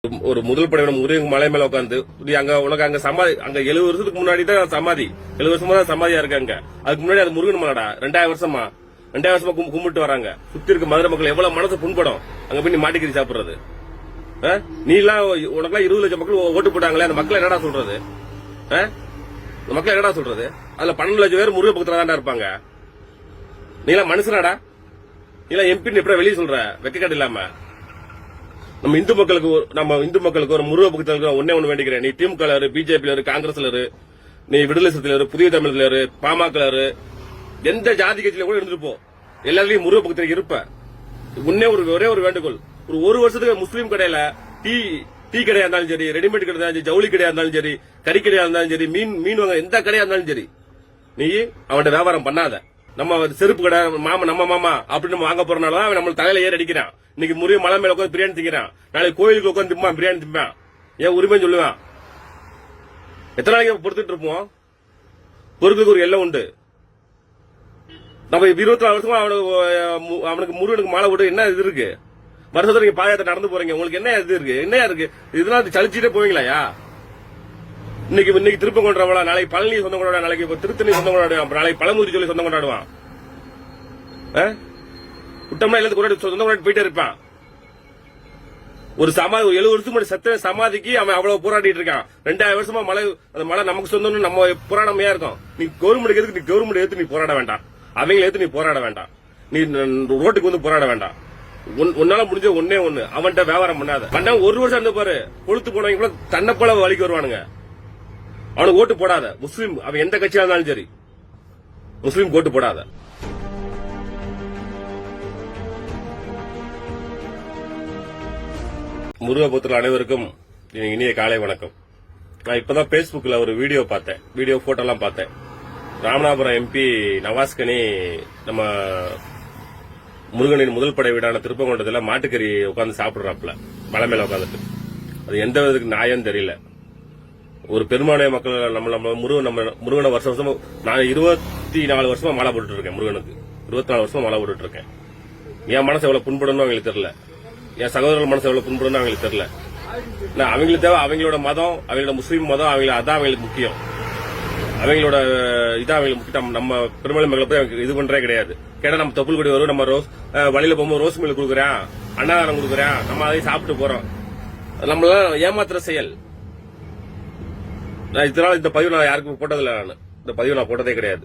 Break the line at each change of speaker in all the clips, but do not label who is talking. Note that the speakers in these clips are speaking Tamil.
ஒரு முதல் படையோட முருகன் மலை மேல உட்காந்து அங்க உனக்கு அங்க சமாதி அங்க 70 வருஷத்துக்கு முன்னாடி தான் சமாதி 70 வருஷமா தான் சமாதியா இருக்காங்க. அதுக்கு முன்னாடி அது முருகன் மலைடா. 2000 வருஷமா கும்பிட்டு வராங்க. சுத்தி இருக்க மதுரை மக்கள் எவ்வளவு மனசு புண்படும் அங்க போய் நீ மாட்டிக்கிரி சாப்பிடுறது. நீ எல்லாம் உனக்கெல்லாம் 20 லட்சம் மக்கள் ஓட்டு போட்டாங்களே, அந்த மக்கள் என்னடா சொல்றது? மக்கள் என்னடா சொல்றது? அதுல 12 லட்சம் பேர் முருக பக்கத்துல தான்டா இருப்பாங்க. நீ எல்லாம் மனுஷனாடா? நீ எல்லாம் எம்பி எப்படா வெளியே சொல்ற? வெக்கக்காடு இல்லாம நம்ம இந்து மக்களுக்கு ஒரு முருக பக்கத்துல ஒன்னே ஒண்ணு வேண்டிக்கிறேன். நீ திமுக பிஜேபி காங்கிரஸ்ல நீ விடுதலை சிறுத்தையில புதிய தமிழ்ல பாமக எந்த ஜாதி கட்சியில கூட இருந்துட்டு போ, எல்லாத்துலயும் முருக பக்கத்துல இருப்ப. ஒரே ஒரு வேண்டுகோள், ஒரு வருஷத்துக்கு முஸ்லீம் கடையில டீ கடையா இருந்தாலும் சரி, ரெடிமேட் கடை இருந்தாலும் சரி, ஜவுளி கடையா இருந்தாலும் சரி, கறி கடையா இருந்தாலும் சரி, மீன் வாங்க எந்த கடையா இருந்தாலும் சரி, நீ அவன்கிட்ட வியாபாரம் பண்ணாத. நம்ம செருப்பு கடை நம்ம மாமா அப்படின்னு நம்ம வாங்க போறனாலதான் அவன் நம்ம தலையில ஏறி அடிக்கிறான். இன்னைக்கு முருக மலை மேல உட்காந்து பிரியாணி திங்கிறான், நாளைக்கு கோயிலுக்கு உட்காந்து திம்பான், பிரியாணி திம்பான். ஏன் உரிமை சொல்லுவான்? எத்தனை நாளைக்கு பொறுத்துட்டு இருப்போம்? பொறுப்புக்கு ஒரு எல்லை உண்டு. நம்ம 24 வருஷமா அவனுக்கு முருகனுக்கு மாலை விட்டு என்ன இது இருக்கு? வருஷத்துல நீங்க பாயத்தை நடந்து போறீங்க, உங்களுக்கு என்ன இது இருக்கு? என்ன இருக்கு? இதெல்லாம் சலிச்சுட்டே போவீங்களா? இன்னைக்கு திருப்பம் கொண்டாடுவான், நாளைக்கு பழனி சொந்தம் கொண்டாடுவான், நாளைக்கு திருத்தணி சொந்தம் கொண்டாடுவான், நாளைக்கு பழமுதிரி சொல்லி சொந்தம் கொண்டாடுவான். குட்டம்னா எல்லாத்துக்கும் சொந்தம் கொண்டாடி போயிட்டே இருப்பான். ஒரு 70 வருஷம் முன்னாடி சத்த சமாதிக்கு அவன் அவ்வளவு போராடிட்டு இருக்கான். 2000 வருஷமா அந்த மலை நமக்கு சொந்தம்னு நம்ம போராடமையா இருக்கும். நீ கவர்மெண்ட் எதுக்கு? நீ கவர்மெண்ட் எடுத்து நீ போராட வேண்டாம், அவங்களை எடுத்து நீ போராட வேண்டாம், நீ ரோட்டுக்கு வந்து போராட வேண்டாம். உன்னால முடிஞ்ச ஒன்னே ஒண்ணு, அவன்கிட்ட வியாபாரம் பண்ணாத. பண்ண ஒரு வருஷம் இருந்து பாரு, கொளுத்து போனவங்க கூட தன்னை போல வலிக்கு வருவானுங்க. அவனுக்கு ஓட்டு போடாத. முஸ்லீம் அவன் எந்த கட்சியா இருந்தாலும் சரி, முஸ்லீம் ஓட்டு போடாத. முருகபுத்திர அனைவருக்கும் இனிய காலை வணக்கம். நான் இப்பதான் பேஸ்புக்ல ஒரு வீடியோ போட்டோ எல்லாம் பார்த்தேன். ராமநாதபுரம் எம்பி நவாஸ்கனி நம்ம முருகனின் முதல் படை வீடான திருப்பங்கோட்டத்துல மாட்டுக்கறி உட்காந்து சாப்பிடுறாப்புல, மலை மேல உட்காந்துட்டு. அது எந்த விதத்துக்கு நியாயம் தெரியல. ஒரு பெரும்பான்மை மக்கள் நம்ம முருகனை வருஷமா நான் 24 வருஷமா மாலை போட்டுட்டு இருக்கேன். முருகனுக்கு 24 வருஷமா மாலை போட்டுட்டு இருக்கேன். என் மனசு எவ்வளவு புண்படணும் அவங்களுக்கு தெரியல, என் சகோதரர்கள் மனசு எவ்வளவு புண்படணும் அவங்களுக்கு தெரியல. அவங்களுக்கு தேவை அவங்களோட மதம், அவங்களோட முஸ்லீம் மதம், அதான் அவங்களுக்கு முக்கியம். அவங்களோட இதான் அவங்களுக்கு முக்கியம். நம்ம பெரும்பான்மை மக்களை போய் இது பண்றே கிடையாது. கேட்டா நம்ம தொப்புள் கொடி வரும், நம்ம வழியில போகும்போது ரோஸ் மில் கொடுக்குறேன், அன்னதானம் கொடுக்குறேன், நம்ம அதை சாப்பிட்டு போறோம். நம்மளாம் ஏமாத்துற செயல். இதனால இந்த பதிவு நான் யாருக்கும் போட்டதில்லை. இந்த பதிவு நான் போட்டதே கிடையாது.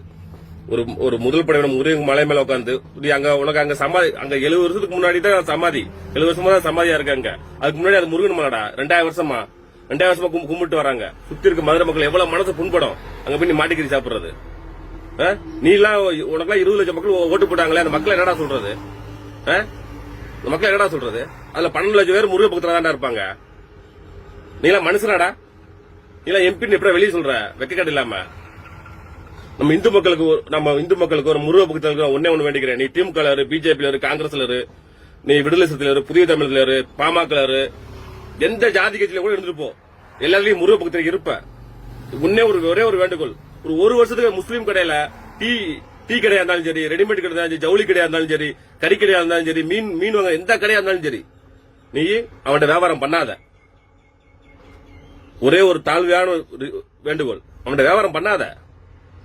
ஒரு முதல் படையோட முருகன் மலை மேல உட்காந்து அங்க உனக்கு அங்க சமாதி அங்க 70 வருஷத்துக்கு முன்னாடி தான் சமாதி 70 வருஷமா தான் சமாதியா இருக்காங்க. அதுக்கு முன்னாடி அது முருகன் மலைடா. 2000 வருஷமா கும்பிட்டு வராங்க. சுத்தி இருக்க மதுரை மக்கள் எவ்வளவு மனசு புண்படும் அங்க போய் நீ மாட்டிக்கிரி சாப்பிடுறது. நீ எல்லாம் உனக்கெல்லாம் 20 லட்சம் மக்கள் ஓட்டு போட்டாங்களே, அந்த மக்கள் என்னடா சொல்றது? மக்கள் என்னடா சொல்றது? அதுல 12 லட்சம் பேர் முருக பக்கத்துல தான்டா இருப்பாங்க. நீ எல்லாம் மனுஷனாடா? நீ எல்லாம் எம்பி எப்படா வெளியே சொல்ற? வெக்கக்காடு இல்லாம நம்ம இந்து மக்களுக்கு ஒரு முருக பக்கத்துல ஒன்னே ஒண்ணு வேண்டிக்கிறேன். நீ திமுக பிஜேபி காங்கிரஸ்ல நீ விடுதலை சிறுத்தையில புதிய தமிழ்ல பாமக எந்த ஜாதி கட்சியில கூட இருந்துட்டு போ, எல்லாத்துலயும் முருக பக்கத்துல இருப்ப. ஒரே ஒரு வேண்டுகோள், ஒரு வருஷத்துக்கு முஸ்லீம் கடையில டீ கடையா இருந்தாலும் சரி, ரெடிமேட் கடை இருந்தாலும் சரி, ஜவுளி கடையா இருந்தாலும் சரி, கறி கடையா இருந்தாலும் சரி, மீன் வாங்க எந்த கடையா இருந்தாலும் சரி, நீ அவன்கிட்ட வியாபாரம் பண்ணாத. ஒரே ஒரு தாழ்வையான வேண்டுகோள், அவன்கிட்ட வியாபாரம் பண்ணாத.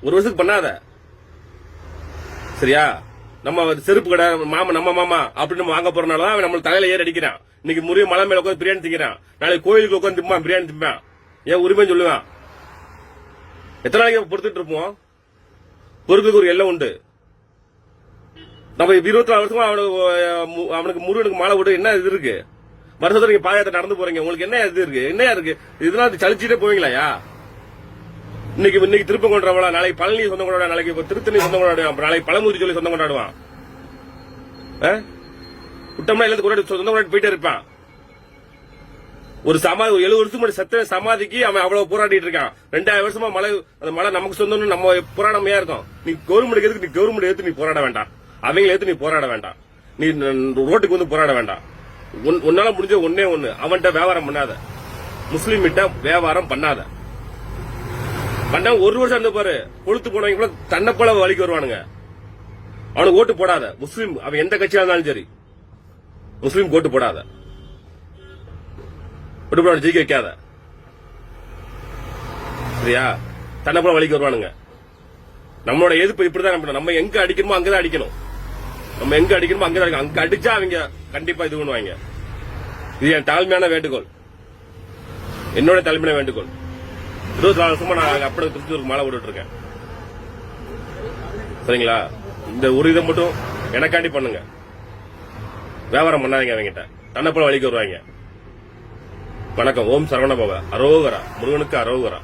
ஒரு வருஷத்துக்கு பண்ணாத, சரியா? நம்ம செருப்பு கடை நம்ம மாமா அப்படின்னு நம்ம வாங்க போறனாலதான் அவன் நம்ம தலையில ஏறி அடிக்கிறான். இன்னைக்கு முருக மலை மேல உட்காந்து பிரியாணி திங்கிறான், நாளைக்கு கோயிலுக்கு உட்காந்து திம்பான், பிரியாணி திம்பான். ஏன் உரிமை சொல்லுவான்? எத்தனை நாளைக்கு பொறுத்துட்டு இருப்போம்? பொறுப்புக்கு ஒரு எல்லை உண்டு. நம்ம 24 வருஷமா அவனுக்கு முருகனுக்கு மாலை விட்டு என்ன இது இருக்கு? வருஷத்துல நீங்க பாயத்தை நடந்து போறீங்க, உங்களுக்கு என்ன இது இருக்கு? என்ன இருக்கு? இதெல்லாம் சலிச்சுட்டே போவீங்களா? இன்னைக்கு திருப்பம் கொண்டாடுவான், நாளைக்கு பழனி சொந்தம் கொண்டாடுவான், நாளைக்கு திருத்தணி சொந்தம் கொண்டாடுவான், நாளைக்கு பழமுதிரி சொல்லி சொந்தம் கொண்டாடுவான். குட்டம்னா எல்லாத்துக்கும் சொந்தம் கொண்டாடி போயிட்டே இருப்பான். ஒரு 70 வருஷம் முன்னாடி சத்த சமாதிக்கு அவன் அவ்வளவு போராடிட்டு இருக்கான். 2000 வருஷமா அந்த மலை நமக்கு சொந்தம்னு நம்ம போராடமையா இருக்கும். நீ கவர்மெண்ட் எதுக்கு? நீ கவர்மெண்ட் எடுத்து நீ போராட வேண்டாம், அவங்களை எடுத்து நீ போராட வேண்டாம், நீ ரோட்டுக்கு வந்து போராட வேண்டாம். உன்னால முடிஞ்ச ஒன்னே ஒண்ணு, அவன்கிட்ட வியாபாரம் பண்ணாத. முஸ்லீம் கிட்ட வியாபாரம் பண்ணாத. பண்ண ஒரு வருஷம் இருந்து பாரு, கொளுத்து போனவங்க கூட தன்னை போல வலிக்கு வருவானுங்க. அவனுக்கு ஓட்டு போடாத. முஸ்லீம் அவன் எந்த கட்சியா இருந்தாலும் சரி, முஸ்லீம் ஓட்டு போடாத. விட்டு ஜெயிக்க வைக்காத. சரியா? தன்னை போல வழிக்கு வருவானுங்க. நம்மளோட எதிர்ப்பு இப்படிதான். நம்ம எங்க அடிக்கணுமோ அங்கதான் அடிக்கணும். நம்ம எங்க அடிக்கணுமோ அங்கதான் அடிக்கணும். அங்க அடிச்சா அவங்க கண்டிப்பா இது பண்ணுவாங்க. இது என் தாழ்மையான வேண்டுகோள், என்னோட தலைமையான வேண்டுகோள். 24 வருஷமா நான் அப்படி திருச்சூருக்கு மாலை போட்டுட்டு இருக்கேன். சரிங்களா? இந்த ஒரு இதை மட்டும் எனக்காண்டி பண்ணுங்க. வியாபாரம் பண்ணாதீங்க அவங்கிட்ட. தன்னை போல வழிக்கு வருவாங்க. வணக்கம். ஓம் சரவண பவ. அரோகரா. முருகனுக்கு அரோகரா.